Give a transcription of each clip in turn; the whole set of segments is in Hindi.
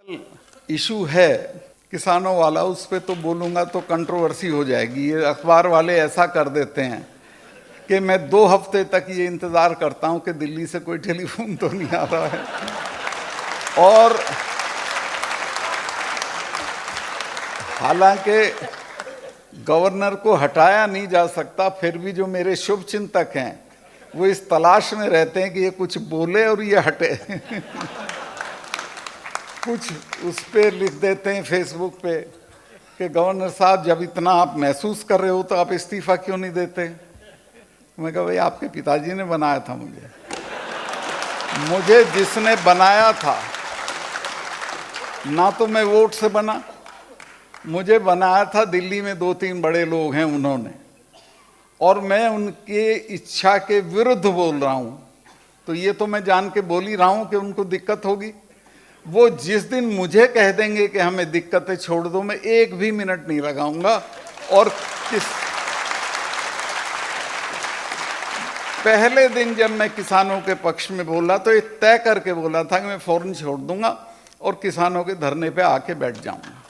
इशू है किसानों वाला, उस पे तो बोलूंगा तो कंट्रोवर्सी हो जाएगी। ये अखबार वाले ऐसा कर देते हैं कि मैं 2 हफ्ते तक ये इंतजार करता हूं कि दिल्ली से कोई टेलीफोन तो नहीं आ रहा है। और हालांकि गवर्नर को हटाया नहीं जा सकता, फिर भी जो मेरे शुभचिंतक हैं वो इस तलाश में रहते हैं कि ये कुछ बोले और ये हटे। कुछ उस पे लिख देते हैं फेसबुक पे कि गवर्नर साहब जब इतना आप महसूस कर रहे हो तो आप इस्तीफा क्यों नहीं देते। मैं कहा भाई आपके पिताजी ने बनाया था मुझे जिसने बनाया था, ना तो मैं वोट से बना, मुझे बनाया था दिल्ली में 2-3 बड़े लोग हैं उन्होंने, और मैं उनके इच्छा के विरुद्ध बोल रहा हूं, तो ये तो मैं जान के बोल ही रहा हूं कि उनको दिक्कत होगी। वो जिस दिन मुझे कह देंगे कि हमें दिक्कतें छोड़ दो, मैं 1 भी मिनट नहीं लगाऊंगा। और पहले दिन जब मैं किसानों के पक्ष में बोला तो ये तय करके बोला था कि मैं फौरन छोड़ दूंगा और किसानों के धरने पे आके बैठ जाऊंगा।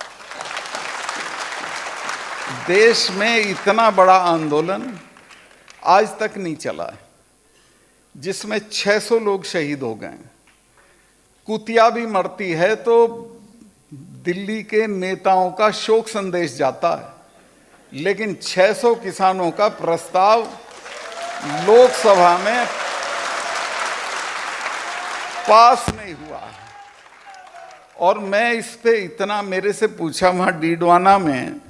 देश में इतना बड़ा आंदोलन आज तक नहीं चला है जिसमें 600 लोग शहीद हो गए। कुतिया भी मरती है तो दिल्ली के नेताओं का शोक संदेश जाता है, लेकिन 600 किसानों का प्रस्ताव लोकसभा में पास नहीं हुआ। और मैं इस पे इतना, मेरे से पूछा वहां डीडवाना में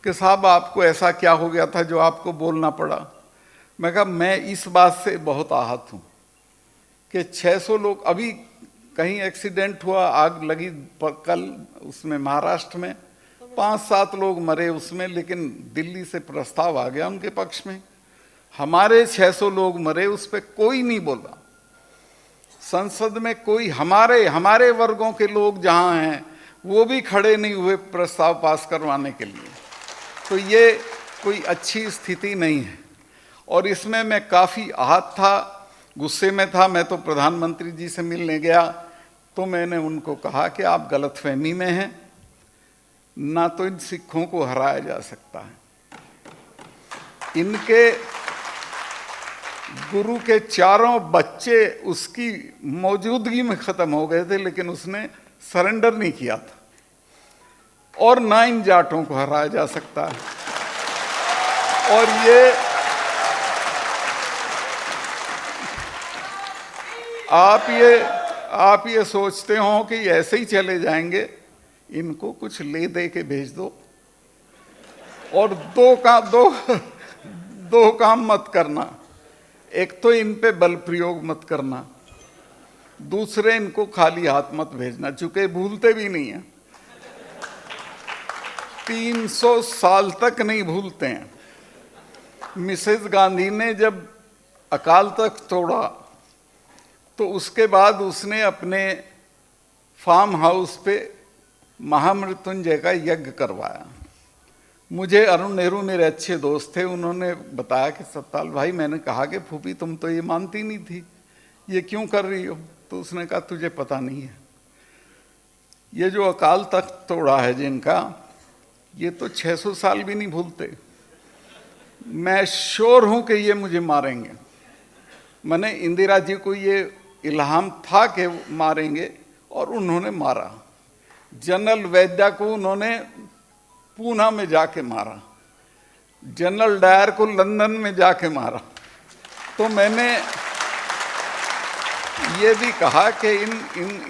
कि साहब आपको ऐसा क्या हो गया था जो आपको बोलना पड़ा। मैं कहा मैं इस बात से बहुत आहत हूं कि 600 लोग, अभी कहीं एक्सीडेंट हुआ, आग लगी कल उसमें महाराष्ट्र में, 5-7 लोग मरे उसमें, लेकिन दिल्ली से प्रस्ताव आ गया उनके पक्ष में। हमारे 600 लोग मरे, उस पर कोई नहीं बोला। संसद में कोई हमारे वर्गों के लोग जहां हैं वो भी खड़े नहीं हुए प्रस्ताव पास करवाने के लिए। तो ये कोई अच्छी स्थिति नहीं है और इसमें मैं काफ़ी आहत था, गुस्से में था। मैं तो प्रधानमंत्री जी से मिलने गया तो मैंने उनको कहा कि आप गलतफहमी में हैं, ना तो इन सिखों को हराया जा सकता है। इनके गुरु के 4 बच्चे उसकी मौजूदगी में ख़त्म हो गए थे, लेकिन उसने सरेंडर नहीं किया था। और ना इन जाटों को हराया जा सकता है। और ये आप ये सोचते हो कि ऐसे ही चले जाएंगे, इनको कुछ ले दे के भेज दो। और दो काम मत करना, एक तो इन पे बल प्रयोग मत करना, दूसरे इनको खाली हाथ मत भेजना, चूंकि भूलते भी नहीं है, 300 साल तक नहीं भूलते हैं। मिसेस गांधी ने जब अकाल तख्त तोड़ा तो उसके बाद उसने अपने फार्म हाउस पे महामृत्युंजय का यज्ञ करवाया। मुझे अरुण नेहरू मेरे अच्छे दोस्त थे, उन्होंने बताया कि सत्ताल भाई, मैंने कहा कि फूफी तुम तो ये मानती नहीं थी, ये क्यों कर रही हो। तो उसने कहा तुझे पता नहीं है, ये जो अकाल तख्त तोड़ा है जिनका, ये तो 600 साल भी नहीं भूलते। मैं श्योर हूं कि ये मुझे मारेंगे। मैंने इंदिरा जी को ये इल्हाम था कि मारेंगे और उन्होंने मारा। जनरल वैद्या को उन्होंने पूना में जाके मारा, जनरल डायर को लंदन में जाके मारा। तो मैंने ये भी कहा कि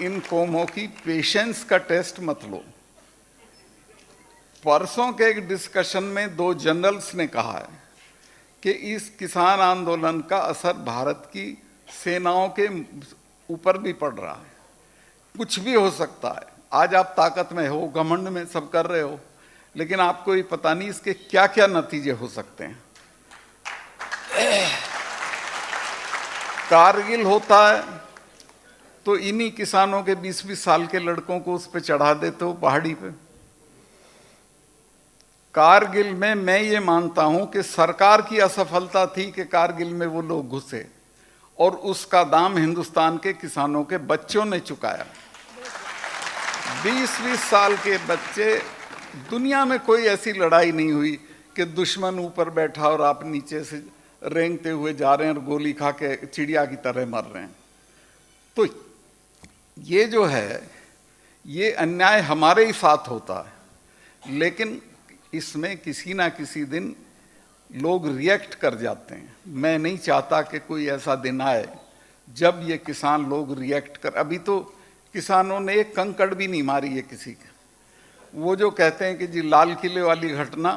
इन कौमों की पेशेंस का टेस्ट मत लो। परसों के एक डिस्कशन में 2 जनरल्स ने कहा है कि इस किसान आंदोलन का असर भारत की सेनाओं के ऊपर भी पड़ रहा है। कुछ भी हो सकता है, आज आप ताकत में हो, घमंड में सब कर रहे हो, लेकिन आपको ये पता नहीं इसके क्या क्या नतीजे हो सकते हैं। कारगिल होता है तो इन्हीं किसानों के 20-20 साल के लड़कों को उस पे चढ़ा देते हो पहाड़ी पे। कारगिल में मैं ये मानता हूं कि सरकार की असफलता थी कि कारगिल में वो लोग घुसे, और उसका दाम हिंदुस्तान के किसानों के बच्चों ने चुकाया। 20-20 साल के बच्चे, दुनिया में कोई ऐसी लड़ाई नहीं हुई कि दुश्मन ऊपर बैठा और आप नीचे से रेंगते हुए जा रहे हैं और गोली खा के चिड़िया की तरह मर रहे हैं। तो ये जो है, ये अन्याय हमारे ही साथ होता है, लेकिन इसमें किसी ना किसी दिन लोग रिएक्ट कर जाते हैं। मैं नहीं चाहता कि कोई ऐसा दिन आए जब ये किसान लोग रिएक्ट कर। अभी तो किसानों ने एक कंकड़ भी नहीं मारी है किसी के। वो जो कहते हैं कि जी लाल किले वाली घटना,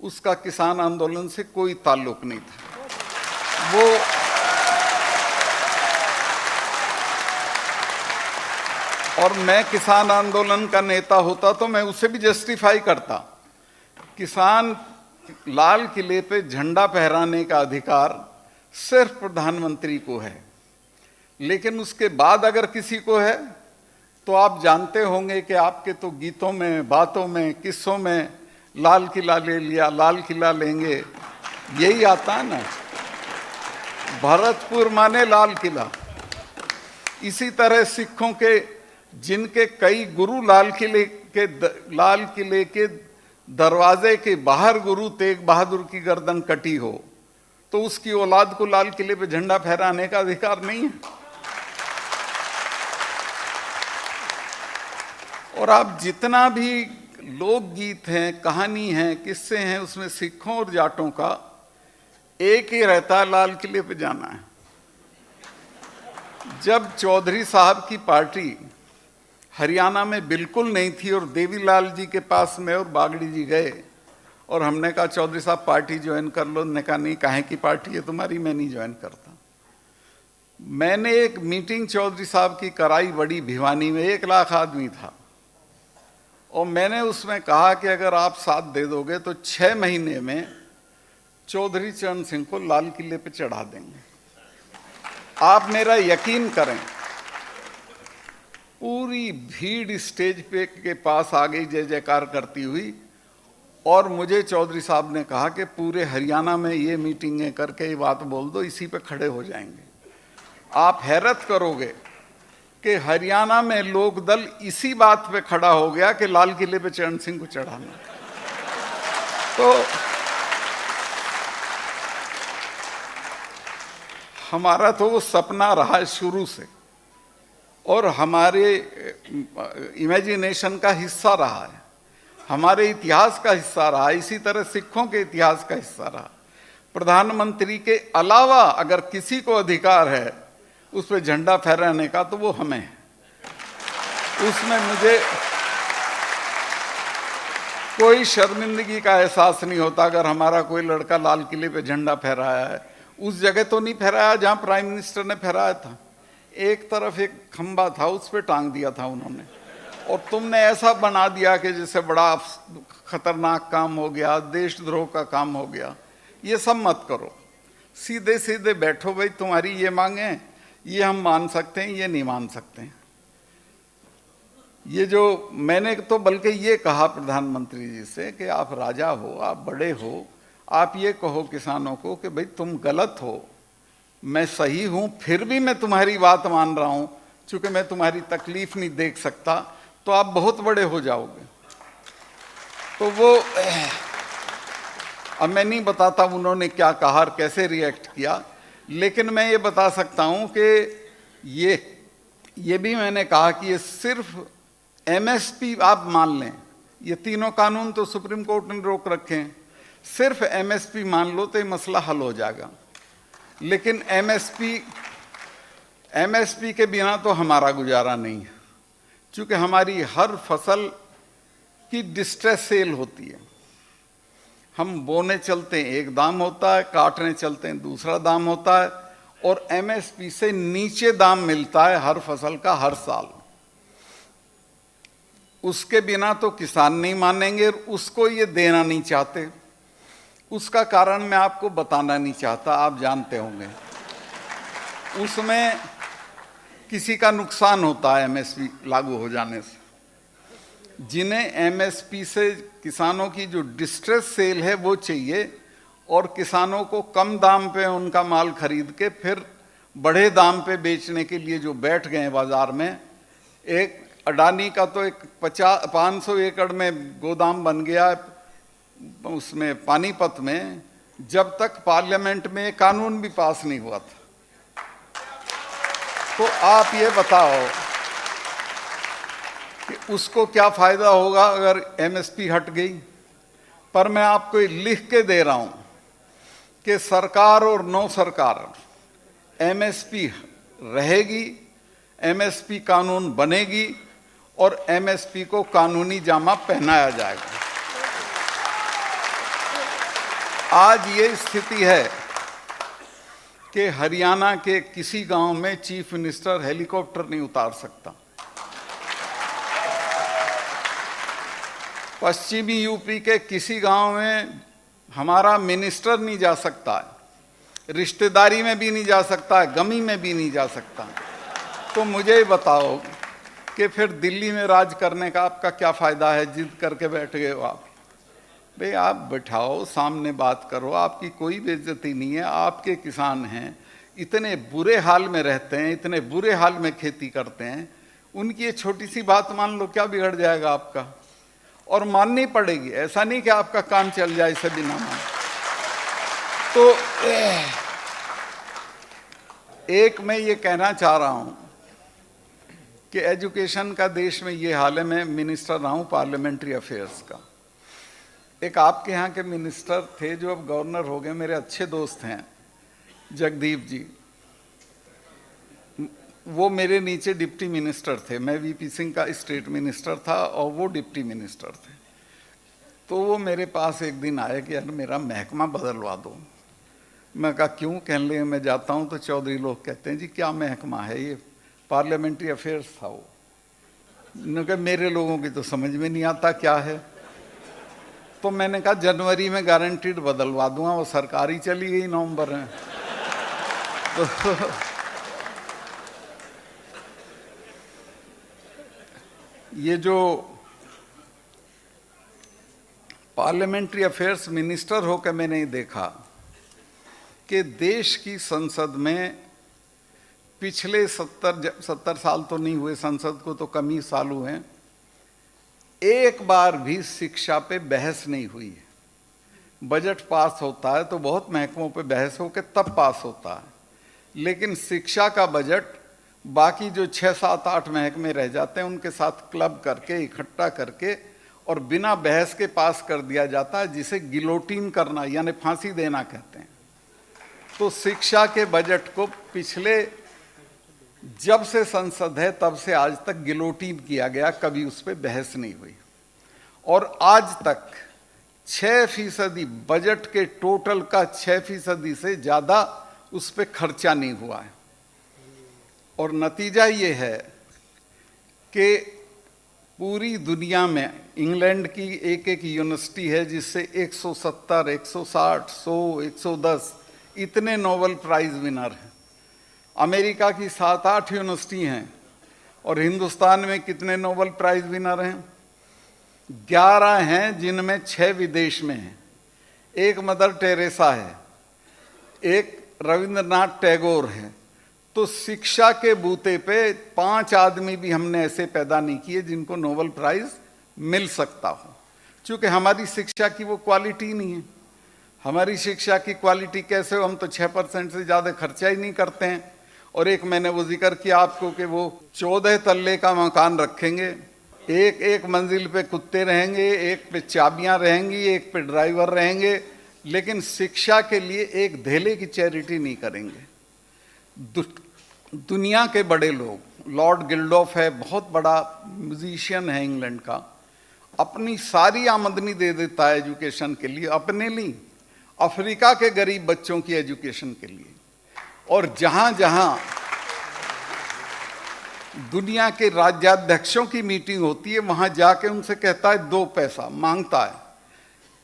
उसका किसान आंदोलन से कोई ताल्लुक नहीं था। वो और मैं किसान आंदोलन का नेता होता तो मैं उसे भी जस्टिफाई करता। किसान लाल किले पे झंडा फहराने का अधिकार सिर्फ प्रधानमंत्री को है, लेकिन उसके बाद अगर किसी को है तो आप जानते होंगे कि आपके तो गीतों में, बातों में, किस्सों में लाल किला ले लिया, लाल किला लेंगे, यही आता है ना। भरतपुर माने लाल किला। इसी तरह सिखों के जिनके कई गुरु लाल किले के दरवाजे के बाहर गुरु तेग बहादुर की गर्दन कटी हो, तो उसकी औलाद को लाल किले पे झंडा फहराने का अधिकार नहीं है। और आप जितना भी लोकगीत हैं, कहानी हैं, किस्से हैं, उसमें सिखों और जाटों का एक ही रहता है, लाल किले पे जाना है। जब चौधरी साहब की पार्टी हरियाणा में बिल्कुल नहीं थी और देवीलाल जी के पास में और बागड़ी जी गए और हमने कहा चौधरी साहब पार्टी ज्वाइन कर लो, उन्होंने कहा नहीं, काहे की पार्टी है तुम्हारी, मैं नहीं ज्वाइन करता। मैंने एक मीटिंग चौधरी साहब की कराई बड़ी भिवानी में, 1 लाख आदमी था, और मैंने उसमें कहा कि अगर आप साथ दे दोगे तो 6 महीने में चौधरी चरण सिंह को लाल किले पे चढ़ा देंगे। आप मेरा यकीन करें, पूरी भीड़ स्टेज पे के पास आ गई जय जयकार करती हुई, और मुझे चौधरी साहब ने कहा कि पूरे हरियाणा में ये मीटिंगें करके ये बात बोल दो, इसी पे खड़े हो जाएंगे। आप हैरत करोगे कि हरियाणा में लोकदल इसी बात पे खड़ा हो गया कि लाल किले पे चरण सिंह को चढ़ाना। तो हमारा तो वो सपना रहा है शुरू से, और हमारे इमेजिनेशन का हिस्सा रहा है, हमारे इतिहास का हिस्सा रहा। इसी तरह सिखों के इतिहास का हिस्सा रहा। प्रधानमंत्री के अलावा अगर किसी को अधिकार है उस पर झंडा फहराने का, तो वो हमें है। उसमें मुझे कोई शर्मिंदगी का एहसास नहीं होता अगर हमारा कोई लड़का लाल किले पे झंडा फहराया है। उस जगह तो नहीं फहराया जहां प्राइम मिनिस्टर ने फहराया था, एक तरफ एक खंबा था, उस पर टांग दिया था उन्होंने, और तुमने ऐसा बना दिया कि जैसे बड़ा खतरनाक काम हो गया, देशद्रोह का काम हो गया। ये सब मत करो, सीधे सीधे बैठो भाई, तुम्हारी ये मांगे, ये हम मान सकते हैं, ये नहीं मान सकते। ये जो मैंने तो बल्कि ये कहा प्रधानमंत्री जी से कि आप राजा हो, आप बड़े हो, आप ये कहो किसानों को कि भाई तुम गलत हो, मैं सही हूं, फिर भी मैं तुम्हारी बात मान रहा हूं, चूंकि मैं तुम्हारी तकलीफ नहीं देख सकता, तो आप बहुत बड़े हो जाओगे। तो वो अब मैं नहीं बताता उन्होंने क्या कहा और कैसे रिएक्ट किया, लेकिन मैं ये बता सकता हूं कि ये भी मैंने कहा कि ये सिर्फ एमएसपी आप मान लें, ये तीनों कानून तो सुप्रीम कोर्ट ने रोक रखे हैं, सिर्फ एमएसपी मान लो तो ये मसला हल हो जाएगा। लेकिन एमएसपी के बिना तो हमारा गुजारा नहीं है, क्योंकि हमारी हर फसल की डिस्ट्रेस सेल होती है। हम बोने चलते हैं एक दाम होता है, काटने चलते हैं दूसरा दाम होता है, और एमएसपी से नीचे दाम मिलता है हर फसल का हर साल। उसके बिना तो किसान नहीं मानेंगे, उसको ये देना नहीं चाहते। उसका कारण मैं आपको बताना नहीं चाहता, आप जानते होंगे। उसमें किसी का नुकसान होता है एमएसपी लागू हो जाने से। जिन्हें एमएसपी से किसानों की जो डिस्ट्रेस सेल है वो चाहिए, और किसानों को कम दाम पे उनका माल खरीद के फिर बड़े दाम पे बेचने के लिए जो बैठ गए बाजार में, एक अडानी का तो एक 500 एकड़ में गोदाम बन गया उसमें पानीपत में, जब तक पार्लियामेंट में कानून भी पास नहीं हुआ था। तो आप ये बताओ कि उसको क्या फायदा होगा अगर एमएसपी हट गई। पर मैं आपको लिख के दे रहा हूं कि सरकार और नो सरकार एमएसपी रहेगी, एमएसपी कानून बनेगी और एमएसपी को कानूनी जामा पहनाया जाएगा। आज ये स्थिति है कि हरियाणा के किसी गांव में चीफ मिनिस्टर हेलीकॉप्टर नहीं उतार सकता, पश्चिमी यूपी के किसी गांव में हमारा मिनिस्टर नहीं जा सकता है, रिश्तेदारी में भी नहीं जा सकता है, गमी में भी नहीं जा सकता। तो मुझे बताओ कि फिर दिल्ली में राज करने का आपका क्या फायदा है? जिद करके बैठ गए हो आप। भाई आप बैठाओ, सामने बात करो, आपकी कोई बेइज्जती नहीं है। आपके किसान हैं, इतने बुरे हाल में रहते हैं, इतने बुरे हाल में खेती करते हैं, उनकी ये छोटी सी बात मान लो, क्या बिगड़ जाएगा आपका? और माननी पड़ेगी, ऐसा नहीं कि आपका काम चल जाए इसे बिना मान। तो एक मैं ये कहना चाह रहा हूं कि एजुकेशन का देश में ये हाल है। मैं मिनिस्टर रहा हूं पार्लियामेंट्री अफेयर्स का। एक आपके यहाँ के मिनिस्टर थे जो अब गवर्नर हो गए, मेरे अच्छे दोस्त हैं, जगदीप जी। वो मेरे नीचे डिप्टी मिनिस्टर थे, मैं वीपी सिंह का स्टेट मिनिस्टर था और वो डिप्टी मिनिस्टर थे। तो वो मेरे पास एक दिन आए कि यार मेरा महकमा बदलवा दो। मैं कहा क्यों? कहने लगे मैं जाता हूँ तो चौधरी लोग कहते हैं जी क्या महकमा है ये? पार्लियामेंट्री अफेयर्स था वो। उन्होंने कहा मेरे लोगों की तो समझ में नहीं आता क्या है। तो मैंने कहा जनवरी में गारंटीड बदलवा दूंगा, वो सरकारी चली गई नवंबर में। तो ये जो पार्लियामेंट्री अफेयर्स मिनिस्टर होकर मैंने देखा कि देश की संसद में पिछले 70 साल तो नहीं हुए, संसद को तो कम ही साल हुए हैं, एक बार भी शिक्षा पे बहस नहीं हुई है। बजट पास होता है तो बहुत महकमों पे बहस हो के तब पास होता है, लेकिन शिक्षा का बजट बाकी जो 6, 7, 8 महकमे रह जाते हैं उनके साथ क्लब करके, इकट्ठा करके और बिना बहस के पास कर दिया जाता है, जिसे गिलोटिन करना यानी फांसी देना कहते हैं। तो शिक्षा के बजट को पिछले जब से संसद है तब से आज तक गिलोटिन किया गया, कभी उस पर बहस नहीं हुई। और आज तक 6% बजट के टोटल का 6% से ज़्यादा उस पर खर्चा नहीं हुआ है। और नतीजा ये है कि पूरी दुनिया में इंग्लैंड की एक यूनिवर्सिटी है जिससे 170, 160, 100, 110 इतने नोबेल प्राइज विनर हैं। अमेरिका की 7-8 यूनिवर्सिटी हैं। और हिंदुस्तान में कितने नोबेल प्राइज विनर हैं? 11 हैं, जिनमें 6 विदेश में हैं। एक मदर टेरेसा है, एक रविंद्रनाथ टैगोर है। तो शिक्षा के बूते पे 5 आदमी भी हमने ऐसे पैदा नहीं किए जिनको नोबेल प्राइज मिल सकता हो, क्योंकि हमारी शिक्षा की वो क्वालिटी नहीं है। हमारी शिक्षा की क्वालिटी कैसे हो? हम तो 6% से ज़्यादा खर्चा ही नहीं करते हैं। और एक मैंने वो जिक्र किया आपको कि वो 14 तल्ले का मकान रखेंगे, एक मंजिल पे कुत्ते रहेंगे, एक पे चाबियां रहेंगी, एक पे ड्राइवर रहेंगे, लेकिन शिक्षा के लिए एक धेले की चैरिटी नहीं करेंगे। दुनिया के बड़े लोग, लॉर्ड गिल्डॉफ है, बहुत बड़ा म्यूजिशियन है इंग्लैंड का, अपनी सारी आमदनी दे देता है एजुकेशन के लिए, अपने लिए, अफ्रीका के गरीब बच्चों की एजुकेशन के लिए। और जहां जहां दुनिया के राज्याध्यक्षों की मीटिंग होती है वहां जाके उनसे कहता है 2 पैसा मांगता है।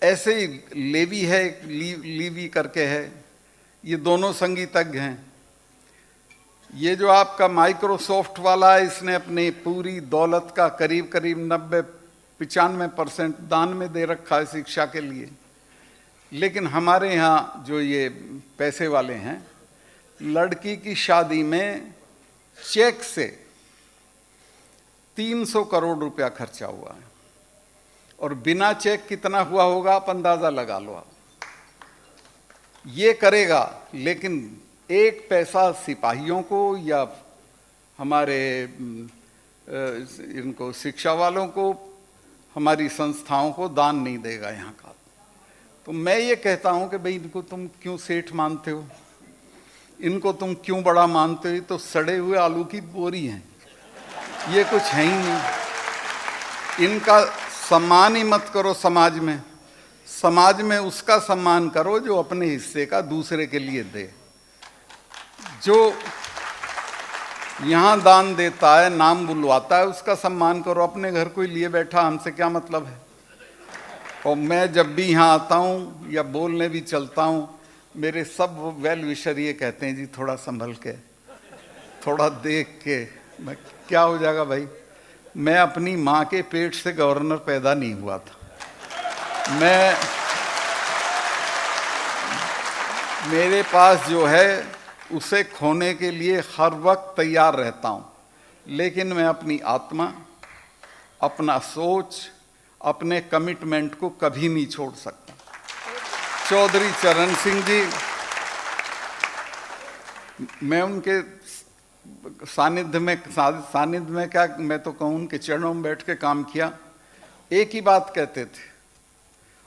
ऐसे ही लेवी है, एक लीवी करके है, ये दोनों संगीतज्ञ हैं। ये जो आपका माइक्रोसॉफ्ट वाला है, इसने अपनी पूरी दौलत का करीब 90-95% दान में दे रखा है शिक्षा के लिए। लेकिन हमारे यहाँ जो ये पैसे वाले हैं, लड़की की शादी में चेक से 300 करोड़ रुपया खर्चा हुआ है, और बिना चेक कितना हुआ होगा आप अंदाजा लगा लो। ये करेगा, लेकिन एक पैसा सिपाहियों को या हमारे इनको शिक्षा वालों को, हमारी संस्थाओं को दान नहीं देगा यहाँ का। तो मैं ये कहता हूँ कि भाई इनको तुम क्यों सेठ मानते हो, इनको तुम क्यों बड़ा मानते हो, ये तो सड़े हुए आलू की बोरी हैं, ये कुछ है ही नहीं। इनका सम्मान ही मत करो समाज में। समाज में उसका सम्मान करो जो अपने हिस्से का दूसरे के लिए दे। जो यहाँ दान देता है, नाम बुलवाता है, उसका सम्मान करो। अपने घर कोई लिए बैठा, हमसे क्या मतलब है। और मैं जब भी यहाँ आता हूँ या बोलने भी चलता हूँ, मेरे सब वेल विशर ये कहते हैं जी थोड़ा संभल के, थोड़ा देख के। मैं क्या हो जाएगा भाई, मैं अपनी माँ के पेट से गवर्नर पैदा नहीं हुआ था। मेरे पास जो है उसे खोने के लिए हर वक्त तैयार रहता हूँ, लेकिन मैं अपनी आत्मा, अपना सोच, अपने कमिटमेंट को कभी नहीं छोड़ सकता। चौधरी चरण सिंह जी, मैं उनके सानिध्य में क्या, मैं तो कहूँ उनके चरणों में बैठ के काम किया। एक ही बात कहते थे,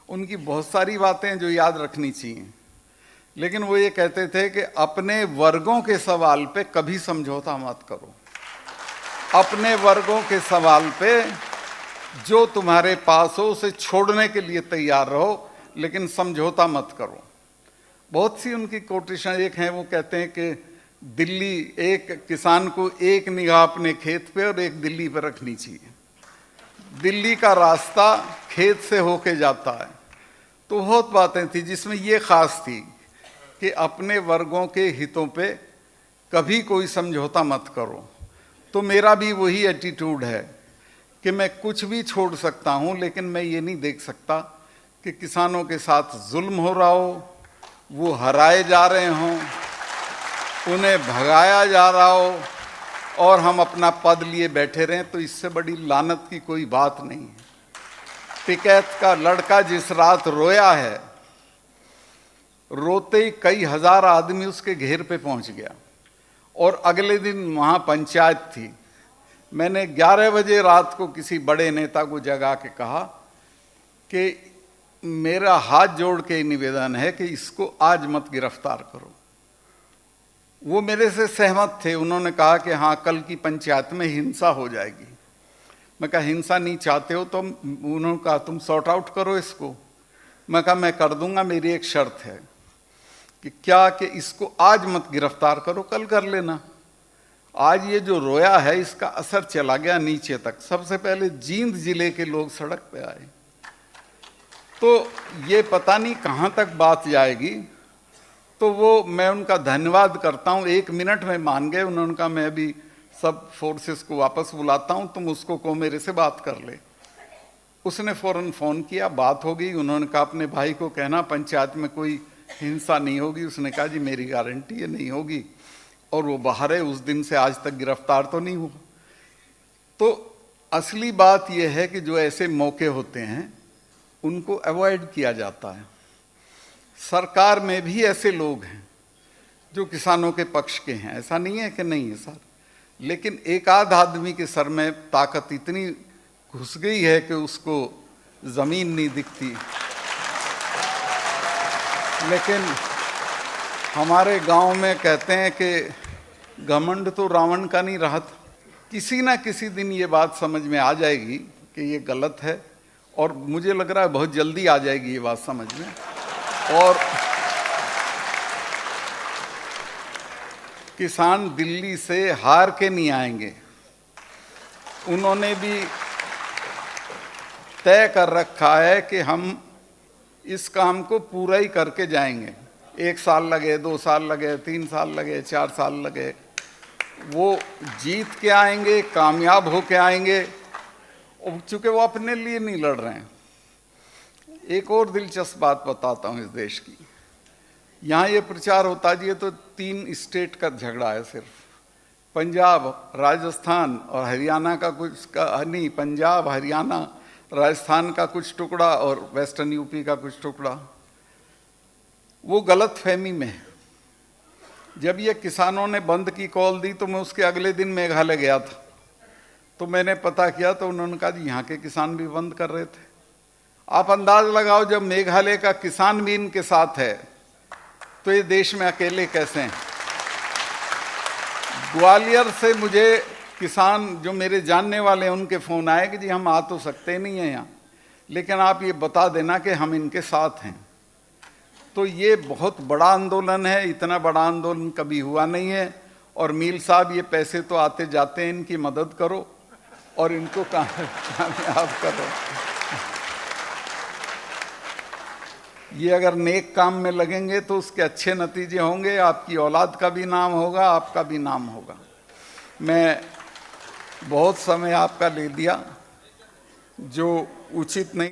उनकी बहुत सारी बातें जो याद रखनी चाहिए, लेकिन वो ये कहते थे कि अपने वर्गों के सवाल पे कभी समझौता मत करो। अपने वर्गों के सवाल पे जो तुम्हारे पास हो उसे छोड़ने के लिए तैयार रहो, लेकिन समझौता मत करो। बहुत सी उनकी कोटेशन एक हैं, वो कहते हैं कि दिल्ली, एक किसान को एक निगाह अपने खेत पे और एक दिल्ली पे रखनी चाहिए। दिल्ली का रास्ता खेत से होके जाता है। तो बहुत बातें थी जिसमें ये खास थी कि अपने वर्गों के हितों पे कभी कोई समझौता मत करो। तो मेरा भी वही एटीट्यूड है कि मैं कुछ भी छोड़ सकता हूँ, लेकिन मैं ये नहीं देख सकता कि किसानों के साथ जुल्म हो रहा हो, वो हराए जा रहे हों, उन्हें भगाया जा रहा हो और हम अपना पद लिए बैठे रहें। तो इससे बड़ी लानत की कोई बात नहीं है। टिकैत का लड़का जिस रात रोया है, रोते ही कई हजार आदमी उसके घेर पे पहुंच गया, और अगले दिन वहां पंचायत थी। मैंने 11 बजे रात को किसी बड़े नेता को जगा के कहा कि मेरा हाथ जोड़ के निवेदन है कि इसको आज मत गिरफ्तार करो। वो मेरे से सहमत थे। उन्होंने कहा कि हाँ, कल की पंचायत में हिंसा हो जाएगी। मैं कहा हिंसा नहीं चाहते हो तो उन्होंने कहा तुम सॉर्ट आउट करो इसको। मैं कहा मैं कर दूंगा, मेरी एक शर्त है कि क्या कि इसको आज मत गिरफ्तार करो, कल कर लेना। आज ये जो रोया है इसका असर चला गया नीचे तक। सबसे पहले जींद जिले के लोग सड़क पे आए। तो ये पता नहीं कहाँ तक बात जाएगी। तो वो मैं उनका धन्यवाद करता हूँ, 1 मिनट में मान गए। उन्होंने कहा मैं अभी सब फोर्सेस को वापस बुलाता हूँ, तुम उसको को मेरे से बात कर ले। उसने फौरन फ़ोन किया, बात हो गई। उन्होंने कहा अपने भाई को कहना पंचायत में कोई हिंसा नहीं होगी। उसने कहा जी मेरी गारंटी है नहीं होगी। और वो बाहर है, उस दिन से आज तक गिरफ्तार तो नहीं हुआ। तो असली बात यह है कि जो ऐसे मौके होते हैं उनको अवॉइड किया जाता है। सरकार में भी ऐसे लोग हैं जो किसानों के पक्ष के हैं, ऐसा नहीं है कि नहीं है सर, लेकिन एक आध आदमी के सर में ताकत इतनी घुस गई है कि उसको जमीन नहीं दिखती। लेकिन हमारे गांव में कहते हैं कि घमंड तो रावण का नहीं रहा था। किसी ना किसी दिन ये बात समझ में आ जाएगी कि ये गलत है, और मुझे लग रहा है बहुत जल्दी आ जाएगी ये बात समझ में। और किसान दिल्ली से हार के नहीं आएंगे। उन्होंने भी तय कर रखा है कि हम इस काम को पूरा ही करके जाएंगे। 1 साल लगे, 2 साल लगे, 3 साल लगे, 4 साल लगे, वो जीत के आएंगे, कामयाब होके आएंगे। चूंकि वो अपने लिए नहीं लड़ रहे हैं। एक और दिलचस्प बात बताता हूँ इस देश की। यहाँ ये प्रचार होता जी ये तो 3 स्टेट का झगड़ा है सिर्फ, पंजाब, राजस्थान और हरियाणा का नहीं, पंजाब, हरियाणा, राजस्थान का कुछ टुकड़ा और वेस्टर्न यूपी का कुछ टुकड़ा, वो गलत फहमी में है। जब ये किसानों ने बंद की कॉल दी तो मैं उसके अगले दिन मेघालय गया था, तो मैंने पता किया तो उन्होंने कहा जी यहाँ के किसान भी बंद कर रहे थे। आप अंदाज लगाओ, जब मेघालय का किसान भी इनके साथ है तो ये देश में अकेले कैसे हैं। ग्वालियर से मुझे किसान जो मेरे जानने वाले हैं उनके फ़ोन आए कि जी हम आ तो सकते नहीं हैं यहाँ, लेकिन आप ये बता देना कि हम इनके साथ हैं। तो ये बहुत बड़ा आंदोलन है, इतना बड़ा आंदोलन कभी हुआ नहीं है। और मील साहब, ये पैसे तो आते जाते हैं, इनकी मदद करो और इनको कामयाब करो। ये अगर नेक काम में लगेंगे तो उसके अच्छे नतीजे होंगे, आपकी औलाद का भी नाम होगा, आपका भी नाम होगा। मैं बहुत समय आपका ले लिया जो उचित नहीं।